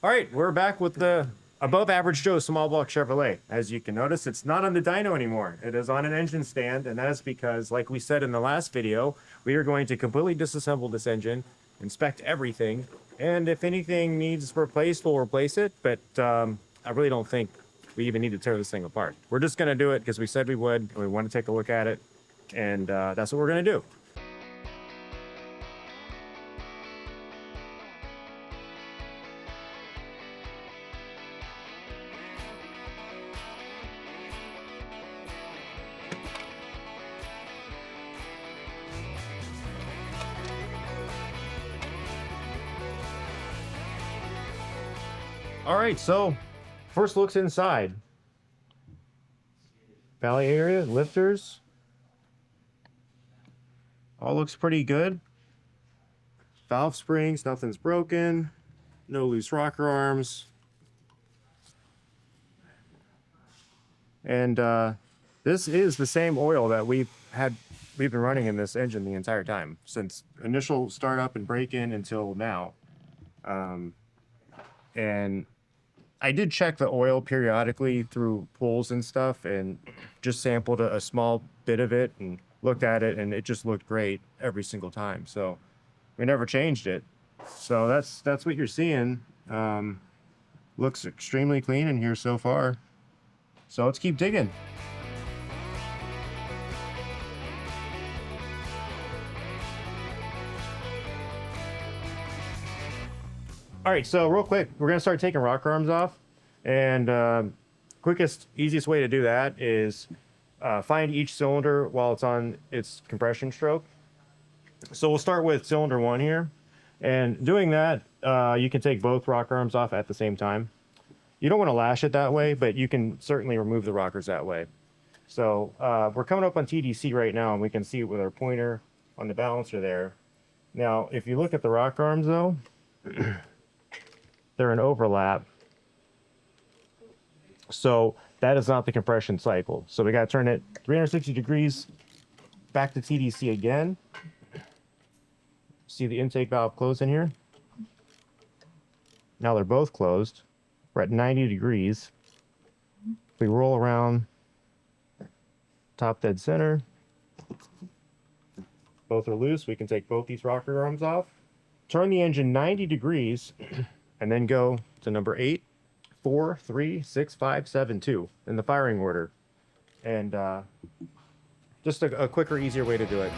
All right, we're back with the above average Joe small block Chevrolet. As you can notice, it's not on the dyno anymore. It is on an engine stand, and that is because, like we said in the last video, we are going to completely disassemble this engine, inspect everything, and if anything needs replaced, we'll replace it, but I really don't think we even need to tear this thing apart. We're just going to do it because we said we would, and we want to take a look at it, and that's what we're going to do. All right, so first looks inside. Valley area, lifters. All looks pretty good. Valve springs, nothing's broken. No loose rocker arms. And this is the same oil that we've been running in this engine the entire time, since initial startup and break-in until now. And I did check the oil periodically through pulls and stuff, and just sampled a small bit of it and looked at it, and it just looked great every single time. So we never changed it. So that's what you're seeing. Looks extremely clean in here so far. So let's keep digging. All right, so real quick, we're gonna start taking rocker arms off, and quickest, easiest way to do that is find each cylinder while it's on its compression stroke. So we'll start with cylinder 1 here, and doing that, you can take both rocker arms off at the same time. You don't want to lash it that way, but you can certainly remove the rockers that way. So we're coming up on TDC right now, and we can see it with our pointer on the balancer there. Now, if you look at the rocker arms though, they're in overlap. So that is not the compression cycle. So we got to turn it 360 degrees back to TDC again. See the intake valve close in here? Now they're both closed. We're at 90 degrees. If we roll around top dead center, both are loose. We can take both these rocker arms off. Turn the engine 90 degrees and then go to number 8, 4, 3, 6, 5, 7, 2 in the firing order. And just a quicker, easier way to do it.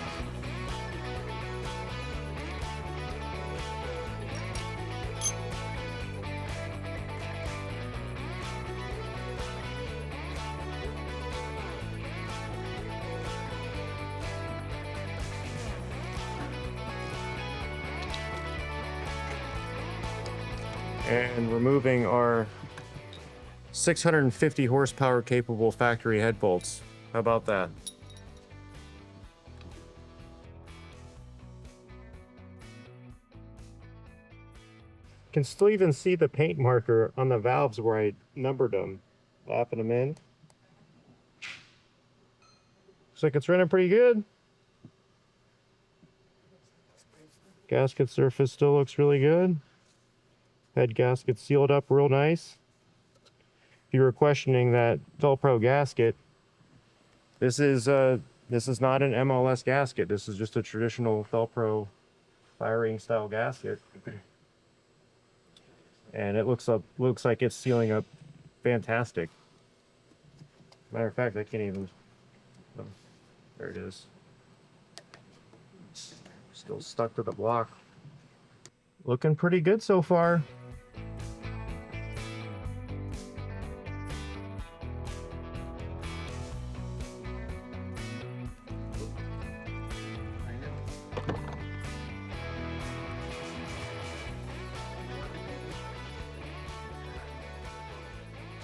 And removing our 650 horsepower capable factory head bolts. How about that? Can still even see the paint marker on the valves where I numbered them, lapping them in. Looks like it's running pretty good. Gasket surface still looks really good. Head gasket sealed up real nice. If you were questioning that Velcro gasket, this is not an MLS gasket. This is just a traditional Velcro firing style gasket, and it looks like it's sealing up fantastic. Matter of fact, I can't even. Oh, there it is. Still stuck to the block. Looking pretty good so far.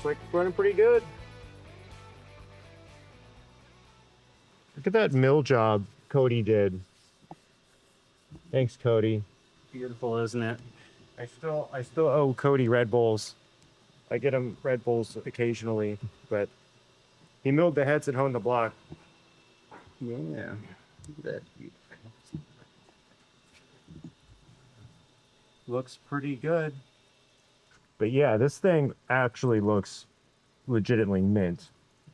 Looks like it's running pretty good. Look at that mill job Cody did. Thanks, Cody. Beautiful, isn't it? I still owe Cody Red Bulls. I get him Red Bulls occasionally, but he milled the heads and honed the block. Yeah. That Looks pretty good. But yeah, this thing actually looks legitimately mint.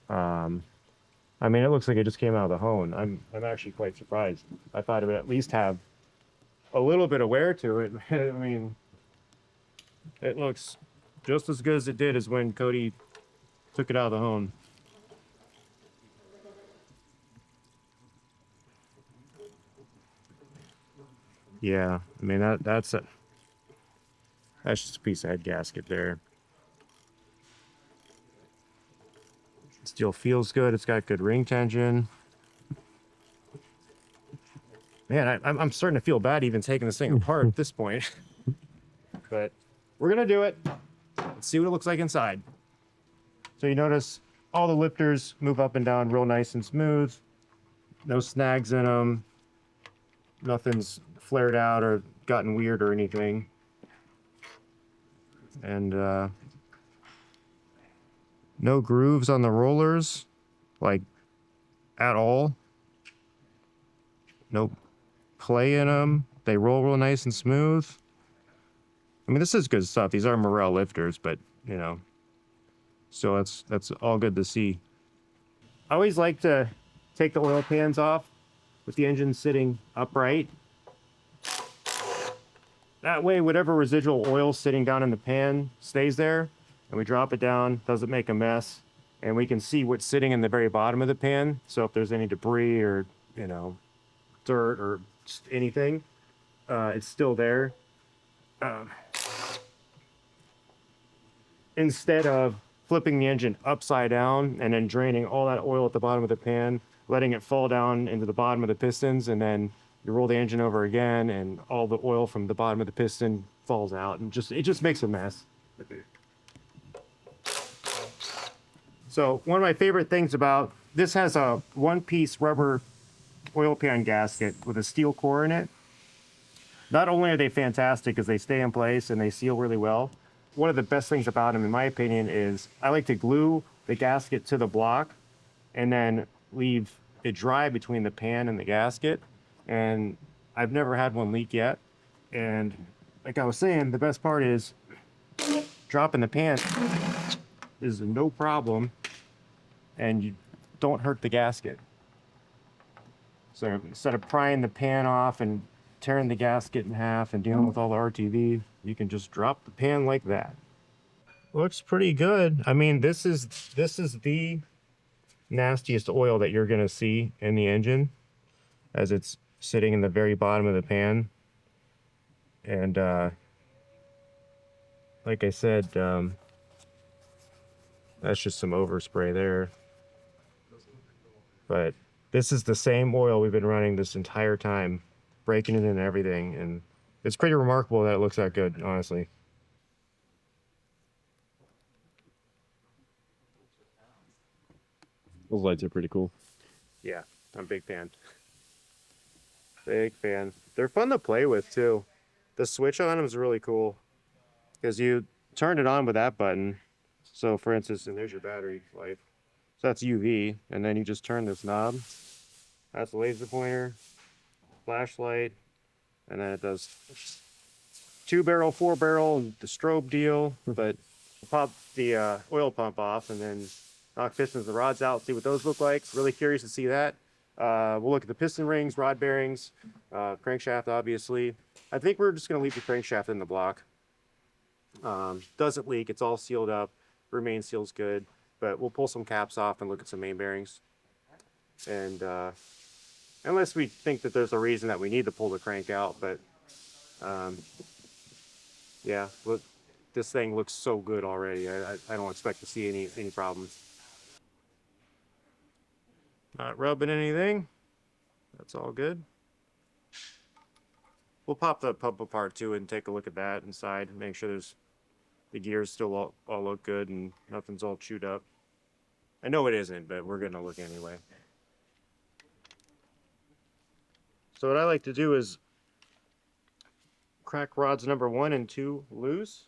Um, I mean, it looks like it just came out of the hone. I'm actually quite surprised. I thought it would at least have a little bit of wear to it. I mean, it looks just as good as it did as when Cody took it out of the hone. Yeah, I mean that's just a piece of head gasket there. Steel feels good. It's got good ring tension. Man, I'm starting to feel bad even taking this thing apart at this point. But we're gonna do it. Let's see what it looks like inside. So you notice all the lifters move up and down real nice and smooth. No snags in them. Nothing's flared out or gotten weird or anything. And no grooves on the rollers, like at all. No play in them. They roll real nice and smooth. I mean, this is good stuff. These are Morel lifters, but you know, so that's all good to see. I always like to take the oil pans off with the engine sitting upright. That way, whatever residual oil sitting down in the pan stays there, and we drop it down, doesn't make a mess, and we can see what's sitting in the very bottom of the pan. So if there's any debris or, you know, dirt or just anything, it's still there. Uh, Instead of flipping the engine upside down and then draining all that oil at the bottom of the pan, letting it fall down into the bottom of the pistons, and then you roll the engine over again, and all the oil from the bottom of the piston falls out, and it just makes a mess. So one of my favorite things about this has a one-piece rubber oil pan gasket with a steel core in it. Not only are they fantastic because they stay in place and they seal really well, one of the best things about them, in my opinion, is I like to glue the gasket to the block and then leave it dry between the pan and the gasket. And I've never had one leak yet. And like I was saying, the best part is dropping the pan is no problem and you don't hurt the gasket. So instead of prying the pan off and tearing the gasket in half and dealing with all the RTV, you can just drop the pan like that. Looks pretty good. I mean, this is the nastiest oil that you're gonna see in the engine as it's sitting in the very bottom of the pan. And like I said, that's just some overspray there. But this is the same oil we've been running this entire time, breaking it in and everything, and it's pretty remarkable that it looks that good, honestly. Those lights are pretty cool. Yeah, I'm a big fan. Big fan. They're fun to play with too. The switch on them is really cool because you turn it on with that button. So for instance, and there's your battery life. So that's UV, and then you just turn this knob. That's the laser pointer, flashlight, and then it does 2-barrel, 4-barrel, and the strobe deal. But pop the oil pump off and then knock pistons and rods out, see what those look like. Really curious to see that. We'll look at the piston rings, rod bearings, crankshaft, obviously. I think we're just going to leave the crankshaft in the block. Doesn't leak, it's all sealed up, remain seals good, but we'll pull some caps off and look at some main bearings. And unless we think that there's a reason that we need to pull the crank out, but yeah, look, this thing looks so good already. I don't expect to see any problems. Not rubbing anything. That's all good. We'll pop the pump apart too and take a look at that inside and make sure the gears still all look good and nothing's all chewed up. I know it isn't, but we're gonna look anyway. So what I like to do is crack rods number 1 and 2 loose.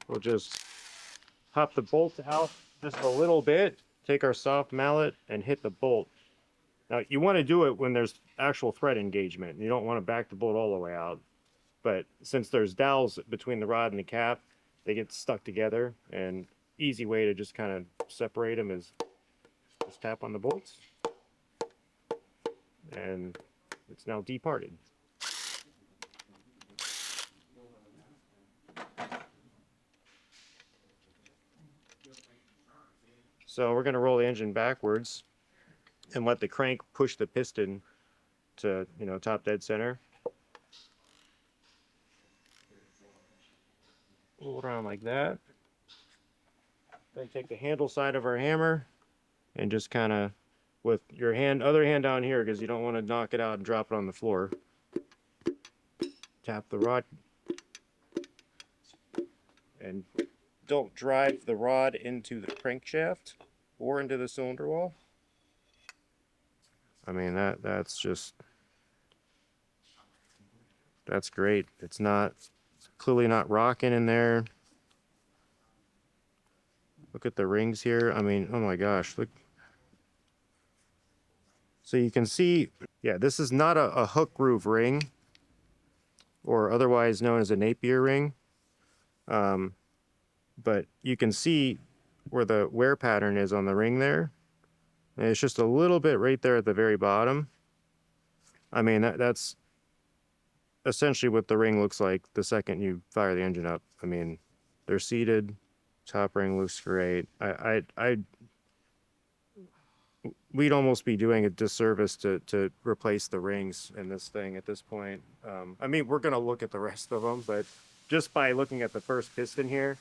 We'll just pop the bolts out just a little bit, take our soft mallet and hit the bolt. Now you want to do it when there's actual thread engagement. You don't want to back the bolt all the way out. But since there's dowels between the rod and the cap, they get stuck together, and easy way to just kind of separate them is just tap on the bolts, and it's now departed. So we're going to roll the engine backwards and let the crank push the piston to, you know, top dead center. Roll it around like that. Then take the handle side of our hammer and just kind of, with your other hand down here, because you don't want to knock it out and drop it on the floor. Tap the rod and don't drive the rod into the crankshaft or into the cylinder wall. I mean, that's great. It's not, clearly not rocking in there. Look at the rings here. I mean, oh my gosh, look. So you can see, yeah, this is not a hook groove ring, or otherwise known as a Napier ring. But you can see where the wear pattern is on the ring there. And it's just a little bit right there at the very bottom. I mean, that's essentially what the ring looks like the second you fire the engine up. I mean, they're seated. Top ring looks great. We'd almost be doing a disservice to replace the rings in this thing at this point. I mean, we're going to look at the rest of them, but just by looking at the first piston here,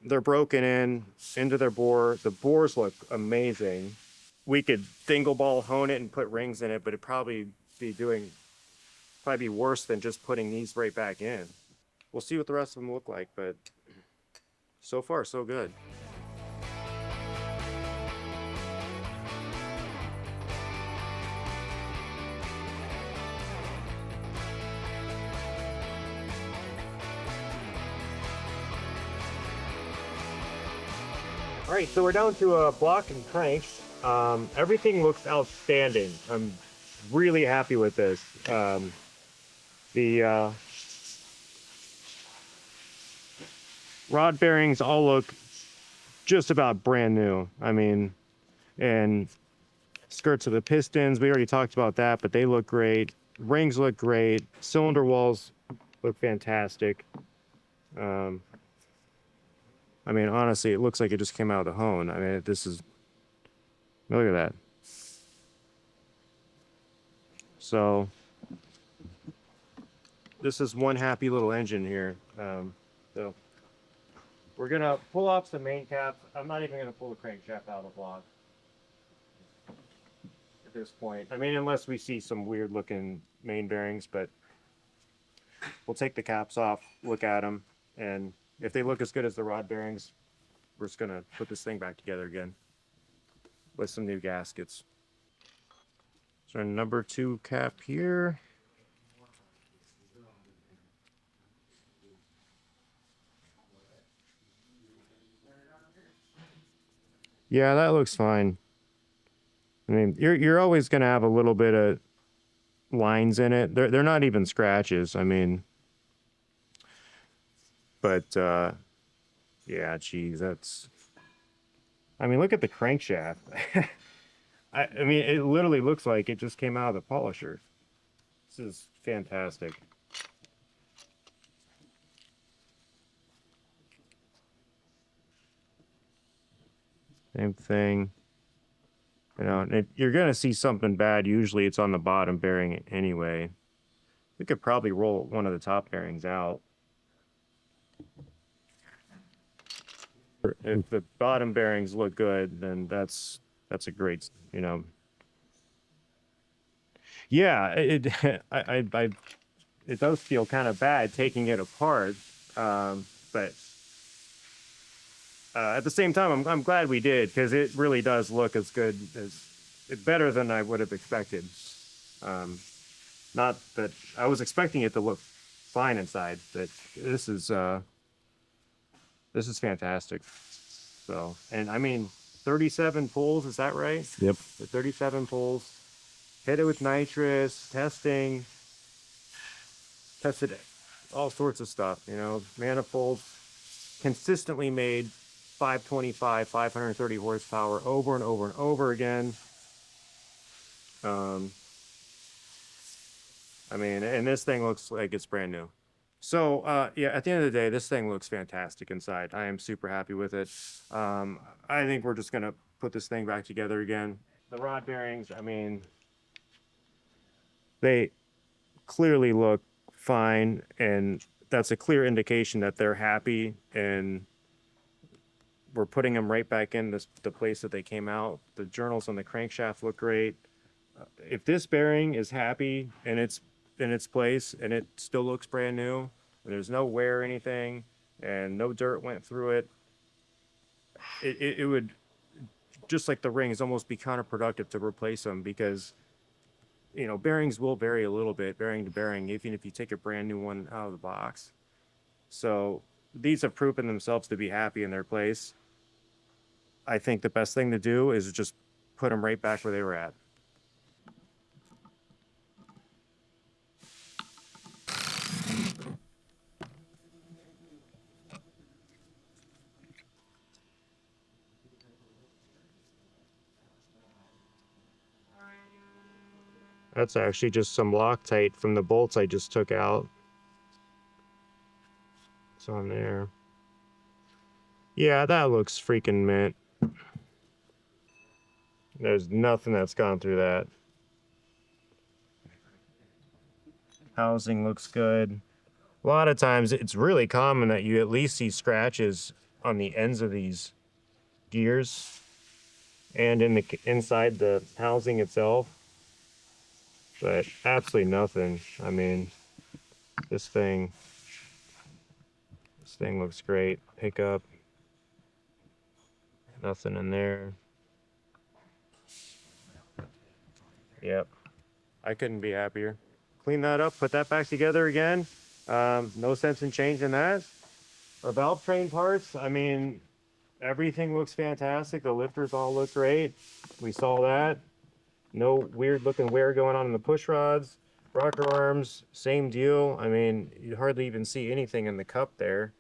they're broken into their bore. The bores look amazing. We could dingle ball hone it and put rings in it, but it'd probably be worse than just putting these right back in. We'll see what the rest of them look like, but so far so good. All right, so we're down to a block and cranks. Everything looks outstanding. I'm really happy with this. The rod bearings all look just about brand new. I mean, and skirts of the pistons, we already talked about that, but they look great. Rings look great. Cylinder walls look fantastic. I mean, honestly, it looks like it just came out of the hone. I mean, look at that. So, this is one happy little engine here. So, we're gonna pull off some main caps. I'm not even gonna pull the crankshaft out of the block at this point. I mean, unless we see some weird looking main bearings, but we'll take the caps off, look at them, and if they look as good as the rod bearings, we're just gonna put this thing back together again with some new gaskets. So our number 2 cap here. Yeah, that looks fine. I mean, you're always gonna have a little bit of lines in it. They're not even scratches. I mean, but yeah, geez, that's. I mean, look at the crankshaft. I mean, it literally looks like it just came out of the polisher. This is fantastic. Same thing. You know, if you're going to see something bad, usually it's on the bottom bearing anyway. We could probably roll one of the top bearings out. If the bottom bearings look good, then that's a great, you know. Yeah, it does feel kind of bad taking it apart, but at the same time, I'm glad we did, because it really does look as good as better than I would have expected. Not that I was expecting it to look fine inside, but this is fantastic. So, and I mean, 37 pulls, is that right? Yep. The 37 pulls. Hit it with nitrous, tested all sorts of stuff, you know, manifolds consistently made 525, 530 horsepower over and over and over again. I mean, and this thing looks like it's brand new. So, yeah, at the end of the day, this thing looks fantastic inside. I am super happy with it. I think we're just going to put this thing back together again. The rod bearings, I mean, they clearly look fine, and that's a clear indication that they're happy, and we're putting them right back in the place that they came out. The journals on the crankshaft look great. If this bearing is happy and it's in its place and it still looks brand new, and there's no wear or anything, and no dirt went through it, it would, just like the rings, almost be counterproductive to replace them, because you know, bearings will vary a little bit bearing to bearing, even if you take a brand new one out of the box. So these have proven themselves to be happy in their place. I think the best thing to do is just put them right back where they were at. That's actually just some Loctite from the bolts I just took out. It's on there. Yeah, that looks freaking mint. There's nothing that's gone through that. Housing looks good. A lot of times it's really common that you at least see scratches on the ends of these gears and in the inside the housing itself, but absolutely nothing. I mean, this thing looks great. Pickup, nothing in there. Yep, I couldn't be happier. Clean that up, put that back together again. No sense in changing that. Our valve train parts, I mean, everything looks fantastic. The lifters all look great. We saw that. No weird looking wear going on in the push rods. Rocker arms, same deal. I mean, you hardly even see anything in the cup there.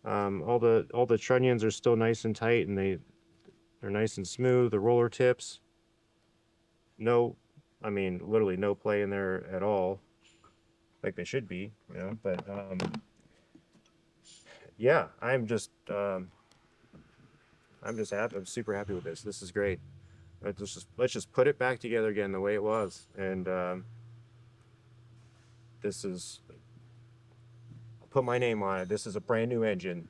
All the trunnions are still nice and tight, and they're nice and smooth. The roller tips, no, I mean, literally no play in there at all, like they should be, you know. But yeah, I'm just happy. I'm super happy with this. This is great. Let's just put it back together again the way it was, and this is. I'll put my name on it. This is a brand new engine.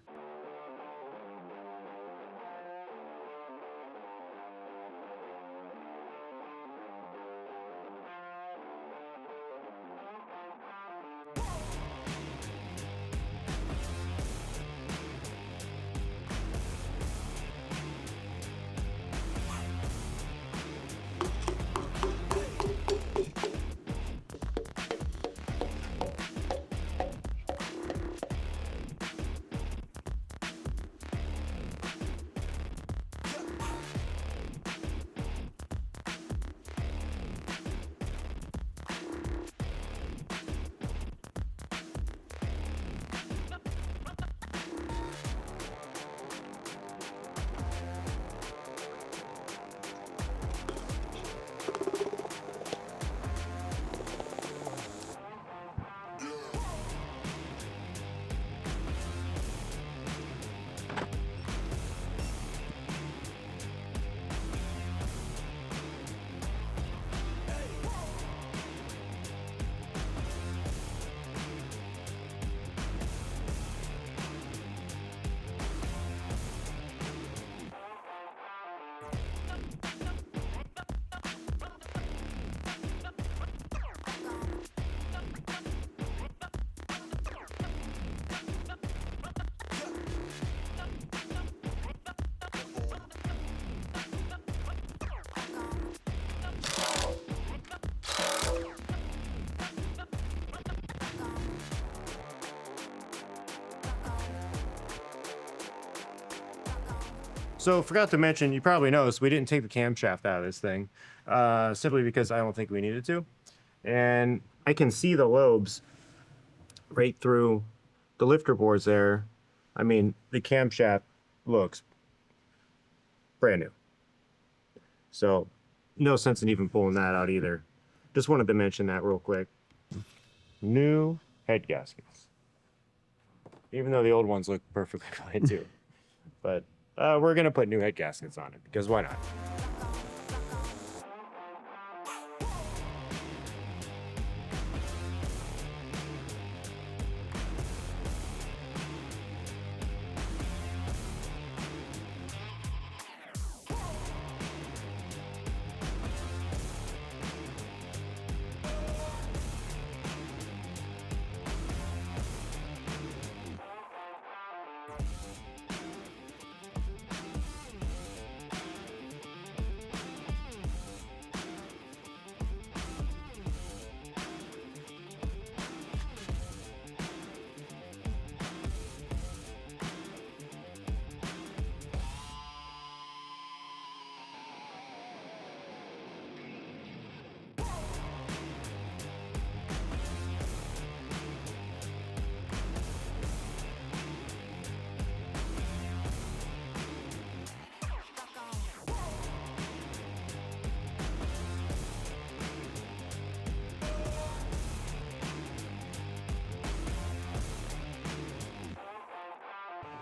So forgot to mention, you probably noticed we didn't take the camshaft out of this thing, simply because I don't think we needed to. And I can see the lobes right through the lifter boards there. I mean, the camshaft looks brand new. So no sense in even pulling that out either. Just wanted to mention that real quick. New head gaskets. Even though the old ones look perfectly fine too. But we're going to put new head gaskets on it because why not?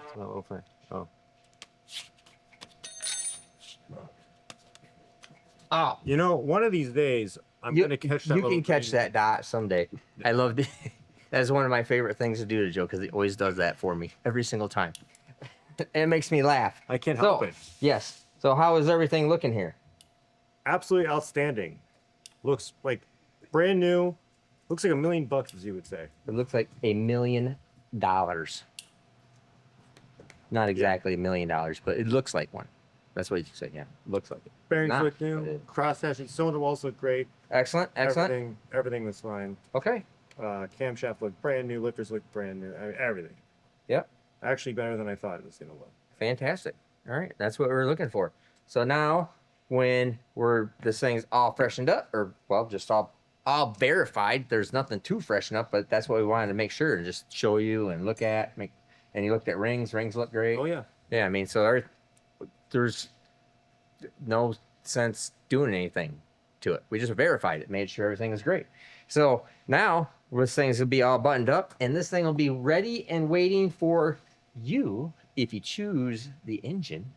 It's not open. Oh. Oh, You know, one of these days, I'm going to catch that you little can catch green- that dot someday. I love it. That's one of my favorite things to do to Joe because he always does that for me every single time. It makes me laugh. I can't help So, it. yes. So how is everything looking here? Absolutely outstanding. Looks like brand new. Looks like $1 million, as you would say. It looks like $1 million. Not exactly $1 million, but it looks like one. That's what you say. Yeah, looks like it. Bearings Not, look but new. it- Cross hatching cylinder walls look great. Excellent. Everything was fine. Okay. Camshaft looked brand new. Lifters looked brand new. I mean, everything. Yep. Actually, better than I thought it was gonna look. Fantastic. All right, that's what we're looking for. So now, when this thing's all freshened up, or well, just all verified, there's nothing to freshen up, but that's what we wanted to make sure and just show you and look at. And you looked at rings. Rings look great. Oh yeah. Yeah, I mean, so there's no sense doing anything to it. We just verified it, made sure everything is great. So now this thing's gonna be all buttoned up, and this thing will be ready and waiting for you if you choose the engine.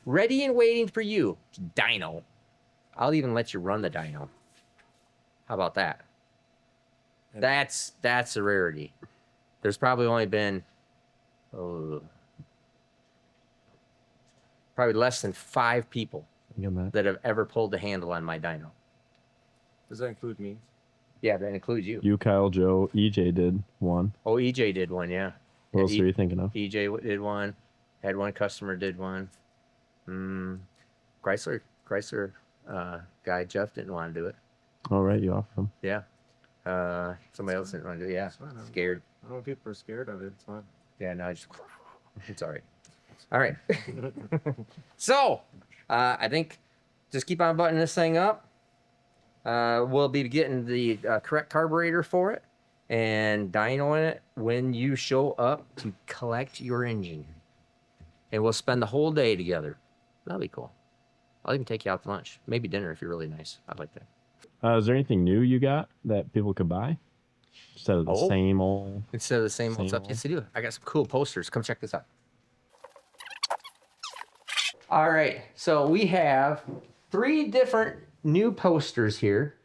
Ready and waiting for you, Dyno. I'll even let you run the Dyno. How about that? And- That's a rarity. There's probably only been probably less than 5 people that have ever pulled the handle on my dyno. Does that include me? Yeah, that includes you. You, Kyle, Joe, EJ did one. Oh, EJ did one, yeah. What else Yeah, are you thinking of? EJ did one. Had one customer did one. Chrysler guy Jeff didn't want to do it. All right, you offered them. Yeah. Somebody else didn't want to do it. Yeah. It's fine. Scared. I don't know if people are scared of it. It's fine. Yeah, no, it's all right. All right. So, I think just keep on buttoning this thing up. We'll be getting the correct carburetor for it and dynoing it when you show up to collect your engine. And we'll spend the whole day together. That'll be cool. I'll even take you out to lunch. Maybe dinner if you're really nice. I'd like that. Is there anything new you got that people could buy instead of the Oh. same old? Instead of the same old Same stuff. old. Yes, I do. I got some cool posters. Come check this out. All right. So we have 3 different new posters here.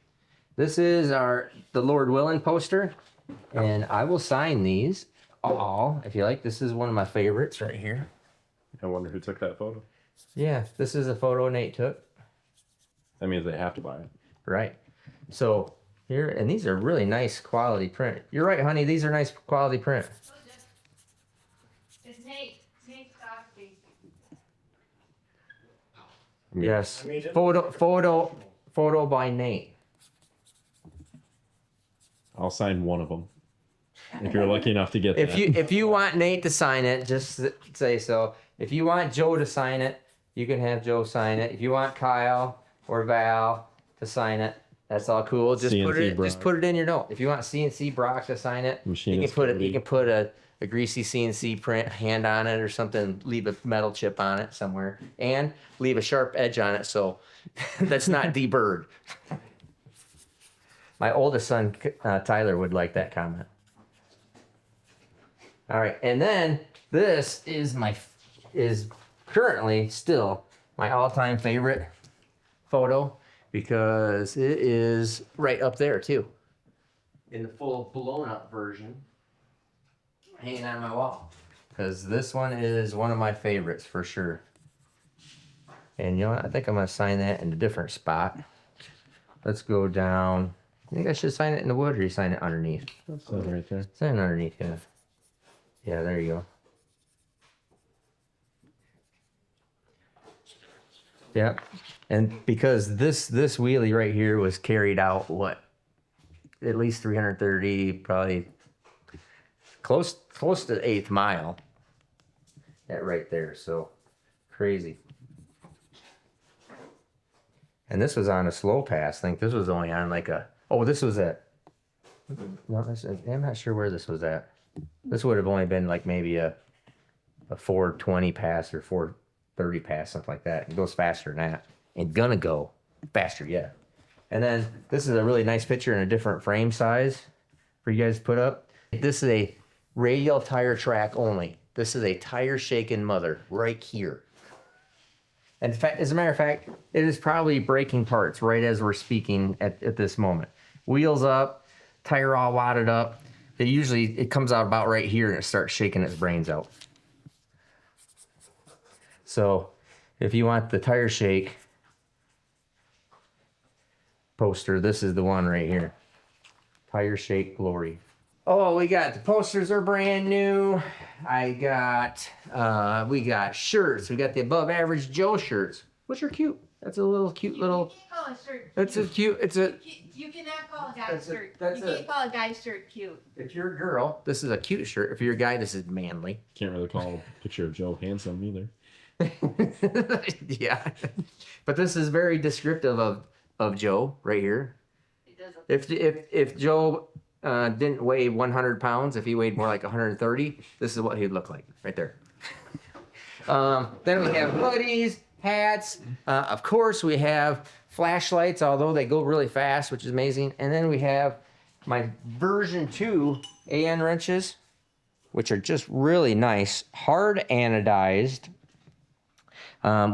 This is the Lord Willing poster. And I will sign these all if you like. This is one of my favorites right here. I wonder who took that photo. Yeah, this is a photo Nate took. That means they have to buy it. Right. So here, and these are really nice quality print. You're right, honey. These are nice quality print. It's Nate. Nate's copy. Yes. I mean, it- Photo by Nate. I'll sign one of them. If you're lucky enough to get that. If you want Nate to sign it, just say so. If you want Joe to sign it, you can have Joe sign it. If you want Kyle or Val to sign it, That's all cool. Just put CNC it. Brock. Just put it in your note. If you want CNC Brock to sign it, you can Machinist put it. Cody. You can put a greasy CNC print hand on it or something. Leave a metal chip on it somewhere, and leave a sharp edge on it so that's not deburred. My oldest son Tyler would like that comment. All right, and then this is currently still my all-time favorite photo because it is right up there too, in the full blown-up version, hanging on my wall. Because this one is one of my favorites for sure. And you know what? I think I'm gonna sign that in a different spot. Let's go down. I think I should sign it in the wood, or you sign it underneath. That's it right there. Sign it underneath, yeah. Yeah, there you go. Yep. And because this wheelie right here was carried out, what? At least 330, probably close to the 8th mile. That right there, so crazy. And this was on a slow pass. I think this was only on like a, oh, this was at, no, I'm not sure where this was at. This would have only been like maybe a 420 pass or 430 pass, something like that. It goes faster than that. And gonna go faster yet. And then this is a really nice picture in a different frame size for you guys to put up. This is a radial tire track only. This is a tire shaking mother right here. And as a matter of fact, it is probably breaking parts right as we're speaking at this moment. Wheels up, tire all wadded up. It comes out about right here and it starts shaking its brains out. So if you want the tire shake poster, this is the one right here. Tire shake glory. Oh, we got the posters are brand new. We got shirts. We got the above average Joe shirts, which are cute. That's a little cute little. You can't call a shirt. That's a cute. It's a. You cannot call a guy's shirt. that's You can't call a guy's shirt cute. If you're a girl, this is a cute shirt. If you're a guy, this is manly. Can't really call a picture of Joe handsome either. Yeah, but this is very descriptive of Joe right here. It doesn't. If Joe didn't weigh 100 pounds, if he weighed more like 130, this is what he'd look like right there. Then we have hoodies, hats. Of course, we have flashlights, although they go really fast, which is amazing. And then we have my version 2 AN wrenches, which are just really nice, hard anodized,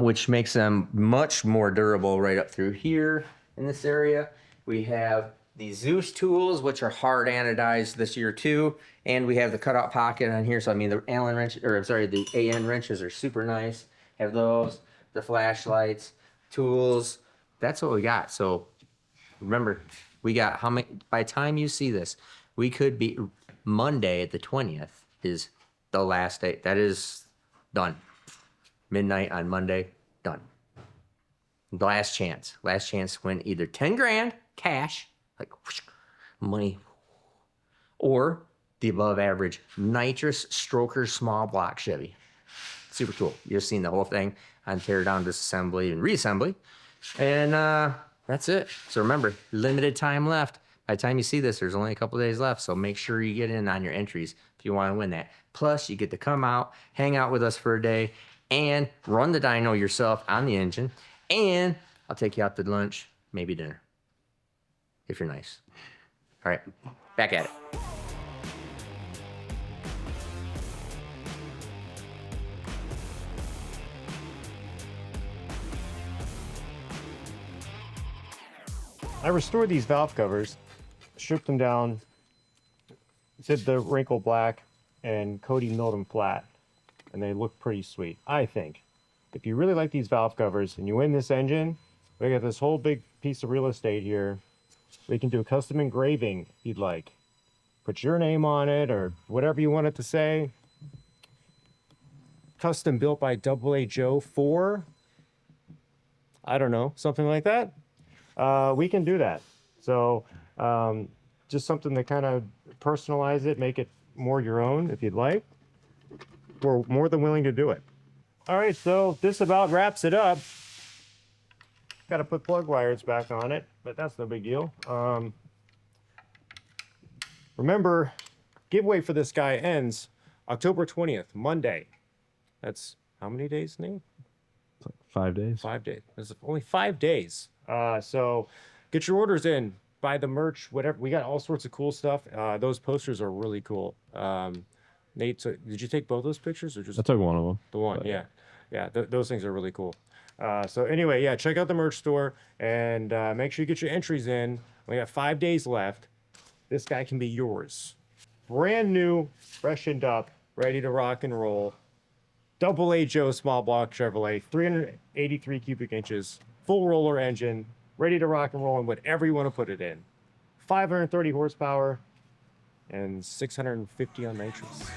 which makes them much more durable right up through here in this area. We have the Zeus tools, which are hard anodized this year too, and we have the cutout pocket on here. So I mean, the Allen wrench, the AN wrenches are super nice. Have those, the flashlights, tools. That's what we got. So remember, we got how many? By the time you see this, we could be Monday the 20th is the last day. That is done. Midnight on Monday, done. Last chance to win either 10 grand cash, like whoosh, money, or the above average Nitrous Stroker small block Chevy. Super cool. You've seen the whole thing on teardown, disassembly, and reassembly. And that's it. So remember, limited time left. By the time you see this, there's only a couple days left. So make sure you get in on your entries if you want to win that. Plus, you get to come out, hang out with us for a day, and run the dyno yourself on the engine. And I'll take you out to lunch, maybe dinner, if you're nice. All right, back at it. I restored these valve covers, stripped them down, did the wrinkle black, and Cody milled them flat. And they look pretty sweet, I think. If you really like these valve covers and you win this engine, we got this whole big piece of real estate here. We can do a custom engraving if you'd like. Put your name on it or whatever you want it to say. Custom built by AA Joe 4. I don't know, something like that. We can do that. So just something to kind of personalize it, make it more your own if you'd like. We're more than willing to do it. All right, so this about wraps it up. got to put plug wires back on it, but that's no big deal. Remember, giveaway for this guy ends October 20th, Monday. That's how many days, Nate? It's like 5 days. 5 days. There's only 5 days. So get your orders in. Buy the merch, whatever. We got all sorts of cool stuff. Those posters are really cool. Nate, so did you take both those pictures or just I took one of them. the one? but- Yeah. Yeah, those things are really cool. So anyway, yeah, check out the merch store and make sure you get your entries in. We got 5 days left. This guy can be yours. Brand new, freshened up, ready to rock and roll. Double A Joe small block Chevrolet, 383 cubic inches, full roller engine, ready to rock and roll in whatever you want to put it in. 530 horsepower and 650 on nitrous.